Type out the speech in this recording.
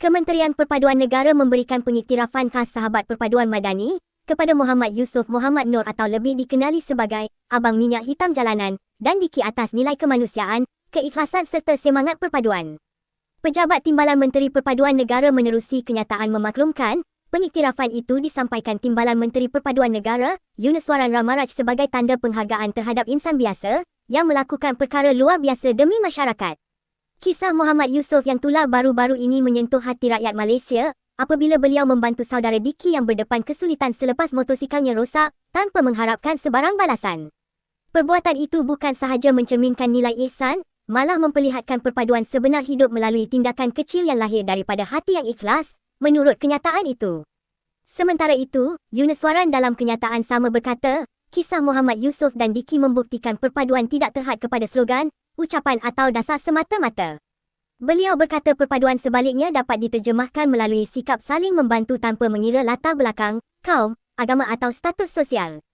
Kementerian Perpaduan Negara memberikan pengiktirafan khas Sahabat Perpaduan Madani kepada Muhammad Yusof Muhammad Nur atau lebih dikenali sebagai Abang Minyak Hitam Jalanan dan Diki atas nilai kemanusiaan, keikhlasan serta semangat perpaduan. Pejabat Timbalan Menteri Perpaduan Negara menerusi kenyataan memaklumkan, pengiktirafan itu disampaikan Timbalan Menteri Perpaduan Negara, Yunuswaran Ramaraj sebagai tanda penghargaan terhadap insan biasa yang melakukan perkara luar biasa demi masyarakat. Kisah Muhammad Yusof yang tular baru-baru ini menyentuh hati rakyat Malaysia apabila beliau membantu saudara Diki yang berdepan kesulitan selepas motosikalnya rosak tanpa mengharapkan sebarang balasan. Perbuatan itu bukan sahaja mencerminkan nilai ihsan, malah memperlihatkan perpaduan sebenar hidup melalui tindakan kecil yang lahir daripada hati yang ikhlas, menurut kenyataan itu. Sementara itu, Yunuswaran dalam kenyataan sama berkata, kisah Muhammad Yusof dan Diki membuktikan perpaduan tidak terhad kepada slogan, ucapan atau dasar semata-mata. Beliau berkata perpaduan sebaliknya dapat diterjemahkan melalui sikap saling membantu tanpa mengira latar belakang, kaum, agama atau status sosial.